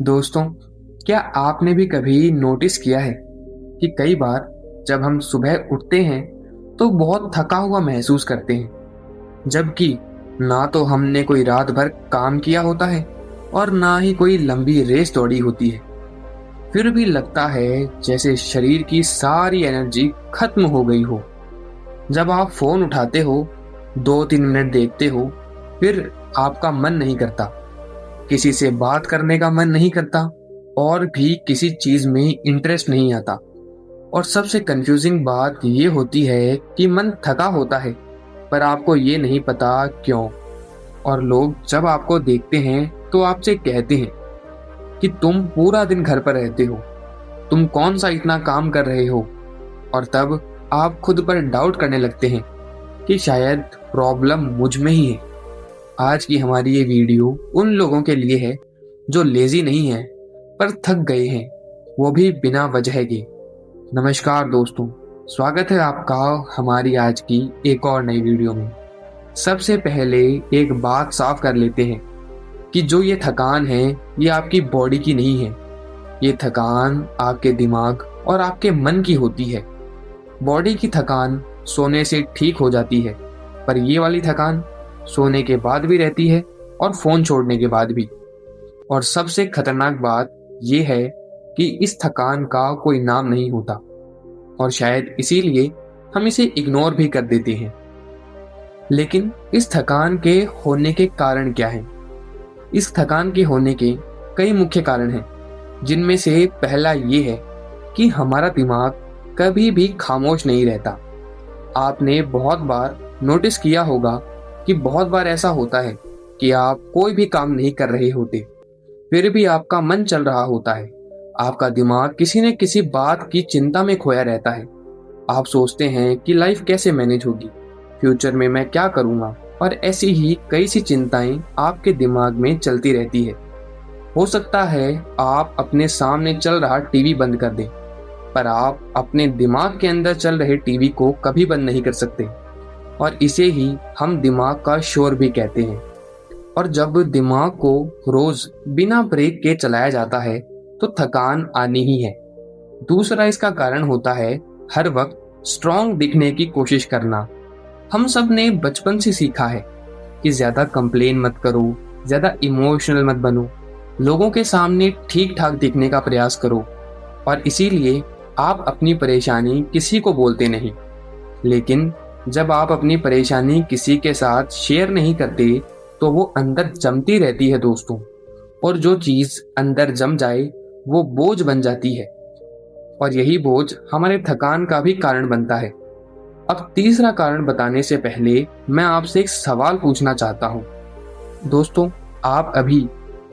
दोस्तों, क्या आपने भी कभी नोटिस किया है कि कई बार जब हम सुबह उठते हैं तो बहुत थका हुआ महसूस करते हैं, जबकि ना तो हमने कोई रात भर काम किया होता है और ना ही कोई लंबी रेस दौड़ी होती है। फिर भी लगता है जैसे शरीर की सारी एनर्जी खत्म हो गई हो। जब आप फोन उठाते हो, 2-3 मिनट देखते हो, फिर आपका मन नहीं करता, किसी से बात करने का मन नहीं करता और भी किसी चीज में इंटरेस्ट नहीं आता। और सबसे कंफ्यूजिंग बात ये होती है कि मन थका होता है पर आपको ये नहीं पता क्यों। और लोग जब आपको देखते हैं तो आपसे कहते हैं कि तुम पूरा दिन घर पर रहते हो, तुम कौन सा इतना काम कर रहे हो। और तब आप खुद पर डाउट करने लगते हैं कि शायद प्रॉब्लम मुझ में ही है। आज की हमारी ये वीडियो उन लोगों के लिए है जो लेजी नहीं है पर थक गए हैं, वो भी बिना वजह के। नमस्कार दोस्तों, स्वागत है आपका हमारी आज की एक और नई वीडियो में। सबसे पहले एक बात साफ कर लेते हैं कि जो ये थकान है ये आपकी बॉडी की नहीं है। ये थकान आपके दिमाग और आपके मन की होती है। बॉडी की थकान सोने से ठीक हो जाती है, पर ये वाली थकान सोने के बाद भी रहती है और फोन छोड़ने के बाद भी। और सबसे खतरनाक बात यह है कि इस थकान का कोई नाम नहीं होता और शायद इसीलिए हम इसे इग्नोर भी कर देते हैं। लेकिन इस थकान के होने के कारण क्या हैं? इस थकान के होने के कई मुख्य कारण हैं, जिनमें से पहला ये है कि हमारा दिमाग कभी भी खामोश नहीं रहता। आपने बहुत बार नोटिस किया होगा कि बहुत बार ऐसा होता है कि आप कोई भी काम नहीं कर रहे होते, फिर भी आपका मन चल रहा होता है। आपका दिमाग किसी न किसी बात की चिंता में खोया रहता है। आप सोचते हैं कि लाइफ कैसे मैनेज होगी, फ्यूचर में मैं क्या करूंगा, और ऐसी ही कई सी चिंताएं आपके दिमाग में चलती रहती है। हो सकता है आप अपने सामने चल रहा टीवी बंद कर दें, पर आप अपने दिमाग के अंदर चल रहे टीवी को कभी बंद नहीं कर सकते, और इसे ही हम दिमाग का शोर भी कहते हैं। और जब दिमाग को रोज बिना ब्रेक के चलाया जाता है तो थकान आनी ही है। दूसरा इसका कारण होता है हर वक्त स्ट्रांग दिखने की कोशिश करना। हम सब ने बचपन से सीखा है कि ज्यादा कंप्लेन मत करो, ज्यादा इमोशनल मत बनो, लोगों के सामने ठीक ठाक दिखने का प्रयास करो, और इसीलिए आप अपनी परेशानी किसी को बोलते नहीं। लेकिन जब आप अपनी परेशानी किसी के साथ शेयर नहीं करते तो वो अंदर जमती रहती है दोस्तों, और जो चीज अंदर जम जाए वो बोझ बन जाती है, और यही बोझ हमारे थकान का भी कारण बनता है। अब तीसरा कारण बताने से पहले मैं आपसे एक सवाल पूछना चाहता हूँ। दोस्तों, आप अभी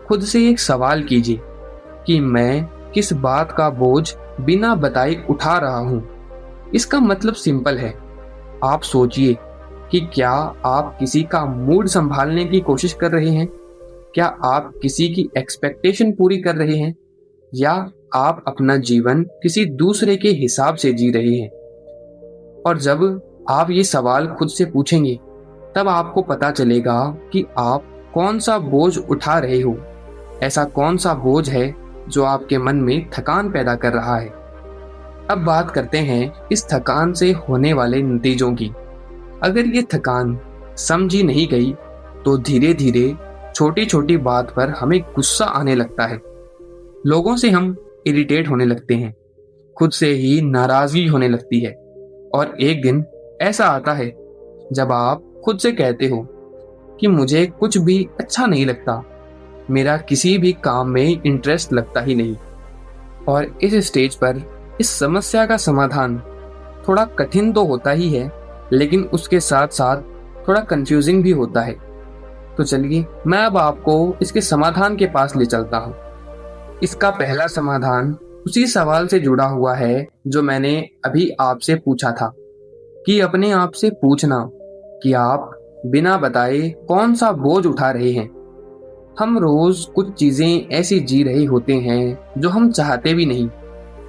खुद से एक सवाल कीजिए कि मैं किस बात का बोझ बिना बताए उठा रहा हूँ। इसका मतलब सिंपल है। आप सोचिए कि क्या आप किसी का मूड संभालने की कोशिश कर रहे हैं, क्या आप किसी की एक्सपेक्टेशन पूरी कर रहे हैं, या आप अपना जीवन किसी दूसरे के हिसाब से जी रहे हैं। और जब आप ये सवाल खुद से पूछेंगे तब आपको पता चलेगा कि आप कौन सा बोझ उठा रहे हो। ऐसा कौन सा बोझ है जो आपके मन में थकान पैदा कर रहा है। अब बात करते हैं इस थकान से होने वाले नतीजों की। अगर ये थकान समझी नहीं गई तो धीरे धीरे छोटी छोटी बात पर हमें गुस्सा आने लगता है। लोगों से हम इरिटेट होने लगते हैं, खुद से ही नाराजगी होने लगती है, और एक दिन ऐसा आता है जब आप खुद से कहते हो कि मुझे कुछ भी अच्छा नहीं लगता, मेरा किसी भी काम में इंटरेस्ट लगता ही नहीं। और इस स्टेज पर इस समस्या का समाधान थोड़ा कठिन तो होता ही है, लेकिन उसके साथ साथ थोड़ा कंफ्यूजिंग भी होता है। तो चलिए मैं अब आपको इसके समाधान के पास ले चलता हूँ। इसका पहला समाधान उसी सवाल से जुड़ा हुआ है जो मैंने अभी आपसे पूछा था, कि अपने आप से पूछना कि आप बिना बताए कौन सा बोझ उठा रहे हैं। हम रोज कुछ चीजें ऐसी जी रहे होते हैं जो हम चाहते भी नहीं,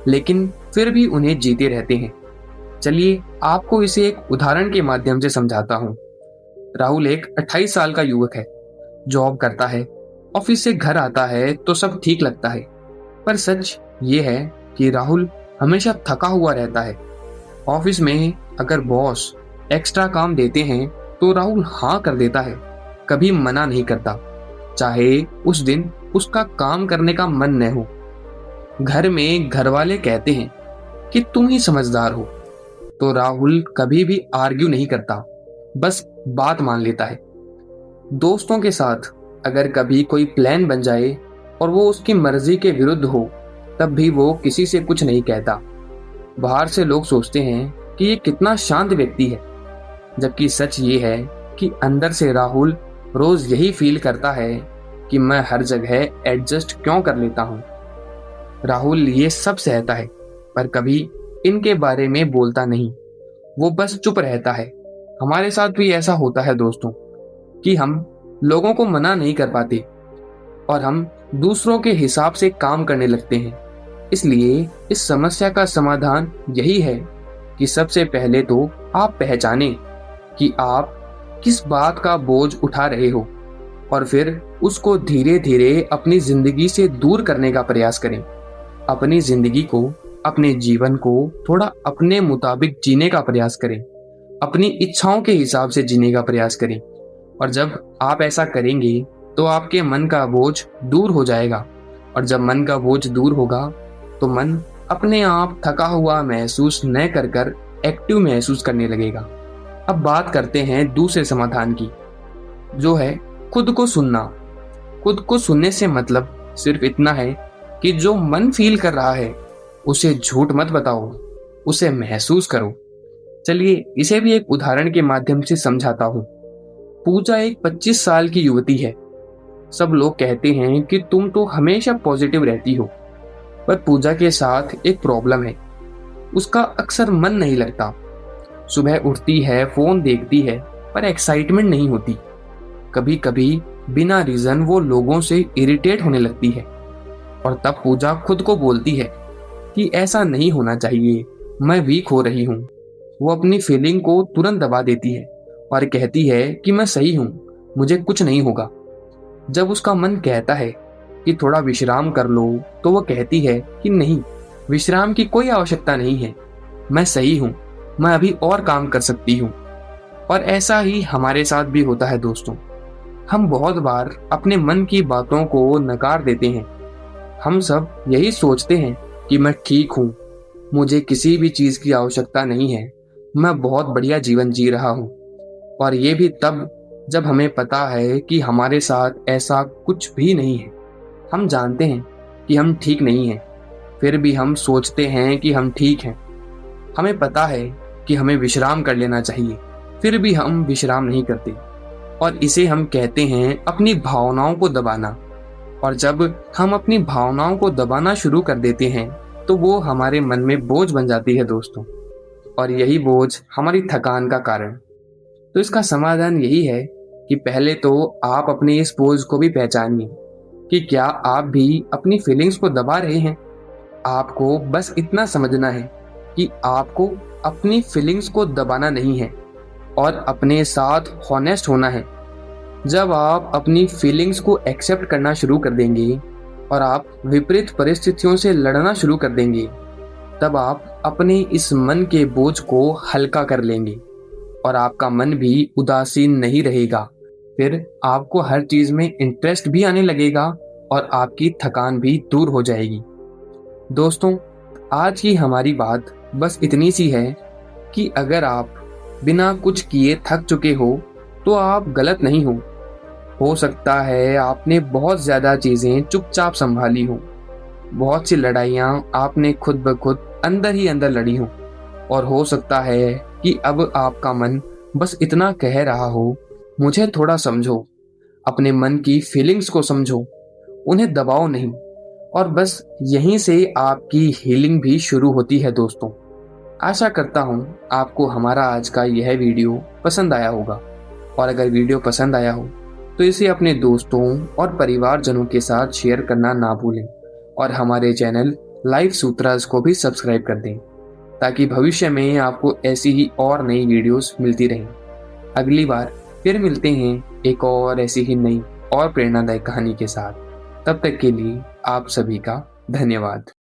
लेकिन फिर भी उन्हें जीते रहते हैं। चलिए आपको इसे एक उदाहरण के माध्यम से समझाता हूँ। राहुल एक 28 साल का युवक है, जॉब करता है, ऑफिस से घर आता है तो सब ठीक लगता है, पर सच ये है कि राहुल हमेशा थका हुआ रहता है। ऑफिस में अगर बॉस एक्स्ट्रा काम देते हैं तो राहुल हाँ कर देता है, कभी मना नहीं करता, चाहे उस दिन उसका काम करने का मन न हो। घर में घर वाले कहते हैं कि तुम ही समझदार हो, तो राहुल कभी भी आर्ग्यू नहीं करता, बस बात मान लेता है। दोस्तों के साथ अगर कभी कोई प्लान बन जाए और वो उसकी मर्जी के विरुद्ध हो, तब भी वो किसी से कुछ नहीं कहता। बाहर से लोग सोचते हैं कि ये कितना शांत व्यक्ति है, जबकि सच ये है कि अंदर से राहुल रोज यही फील करता है कि मैं हर जगह एडजस्ट क्यों कर लेता हूँ। राहुल ये सब सहता है, पर कभी इनके बारे में बोलता नहीं, वो बस चुप रहता है। हमारे साथ भी ऐसा होता है दोस्तों, कि हम लोगों को मना नहीं कर पाते और हम दूसरों के हिसाब से काम करने लगते हैं। इसलिए इस समस्या का समाधान यही है कि सबसे पहले तो आप पहचानें कि आप किस बात का बोझ उठा रहे हो, और फिर उसको धीरे धीरे अपनी जिंदगी से दूर करने का प्रयास करें। अपनी जिंदगी को, अपने जीवन को थोड़ा अपने मुताबिक जीने का प्रयास करें, अपनी इच्छाओं के हिसाब से जीने का प्रयास करें। और जब आप ऐसा करेंगे तो आपके मन का बोझ दूर हो जाएगा, और जब मन का बोझ दूर होगा तो मन अपने आप थका हुआ महसूस न कर एक्टिव महसूस करने लगेगा। अब बात करते हैं दूसरे समाधान की, जो है खुद को सुनना। खुद को सुनने से मतलब सिर्फ इतना है कि जो मन फील कर रहा है उसे झूठ मत बताओ, उसे महसूस करो। चलिए इसे भी एक उदाहरण के माध्यम से समझाता हूँ। पूजा एक 25 साल की युवती है। सब लोग कहते हैं कि तुम तो हमेशा पॉजिटिव रहती हो, पर पूजा के साथ एक प्रॉब्लम है, उसका अक्सर मन नहीं लगता। सुबह उठती है, फोन देखती है, पर एक्साइटमेंट नहीं होती। कभी कभी बिना रीजन वो लोगों से इरिटेट होने लगती है, और तब पूजा खुद को बोलती है कि ऐसा नहीं होना चाहिए, मैं वीक हो रही हूँ। वो अपनी फीलिंग को तुरंत दबा देती है और कहती है कि मैं सही हूँ, मुझे कुछ नहीं होगा। जब उसका मन कहता है कि थोड़ा विश्राम कर लो, तो वो कहती है कि नहीं, विश्राम की कोई आवश्यकता नहीं है, मैं सही हूँ, मैं अभी और काम कर सकती हूँ। और ऐसा ही हमारे साथ भी होता है दोस्तों। हम बहुत बार अपने मन की बातों को नकार देते हैं। हम सब यही सोचते हैं कि मैं ठीक हूँ, मुझे किसी भी चीज की आवश्यकता नहीं है, मैं बहुत बढ़िया जीवन जी रहा हूँ। और ये भी तब जब हमें पता है कि हमारे साथ ऐसा कुछ भी नहीं है। हम जानते हैं कि हम ठीक नहीं हैं, फिर भी हम सोचते हैं कि हम ठीक हैं। हमें पता है कि हमें विश्राम कर लेना चाहिए, फिर भी हम विश्राम नहीं करते, और इसे हम कहते हैं अपनी भावनाओं को दबाना। और जब हम अपनी भावनाओं को दबाना शुरू कर देते हैं तो वो हमारे मन में बोझ बन जाती है दोस्तों, और यही बोझ हमारी थकान का कारण। तो इसका समाधान यही है कि पहले तो आप अपने इस बोझ को भी पहचानिए कि क्या आप भी अपनी फीलिंग्स को दबा रहे हैं। आपको बस इतना समझना है कि आपको अपनी फीलिंग्स को दबाना नहीं है, और अपने साथ हॉनेस्ट होना है। जब आप अपनी फीलिंग्स को एक्सेप्ट करना शुरू कर देंगे और आप विपरीत परिस्थितियों से लड़ना शुरू कर देंगे, तब आप अपने इस मन के बोझ को हल्का कर लेंगे, और आपका मन भी उदासीन नहीं रहेगा। फिर आपको हर चीज में इंटरेस्ट भी आने लगेगा और आपकी थकान भी दूर हो जाएगी। दोस्तों, आज की हमारी बात बस इतनी सी है कि अगर आप बिना कुछ किए थक चुके हो तो आप गलत नहीं हो सकता है आपने बहुत ज्यादा चीजें चुपचाप संभाली हो, बहुत सी लड़ाइयां आपने खुद ब खुद अंदर ही अंदर लड़ी हो, और हो सकता है कि अब आपका मन बस इतना कह रहा हो, मुझे थोड़ा समझो, अपने मन की फीलिंग्स को समझो, उन्हें दबाओ नहीं। और बस यहीं से आपकी हीलिंग भी शुरू होती है दोस्तों। आशा करता हूँ आपको हमारा आज का यह वीडियो पसंद आया होगा, और अगर वीडियो पसंद आया हो तो इसे अपने दोस्तों और परिवारजनों के साथ शेयर करना ना भूलें, और हमारे चैनल लाइफ सूत्रास को भी सब्सक्राइब कर दें, ताकि भविष्य में आपको ऐसी ही और नई वीडियोस मिलती रहें। अगली बार फिर मिलते हैं एक और ऐसी ही नई और प्रेरणादायक कहानी के साथ। तब तक के लिए आप सभी का धन्यवाद।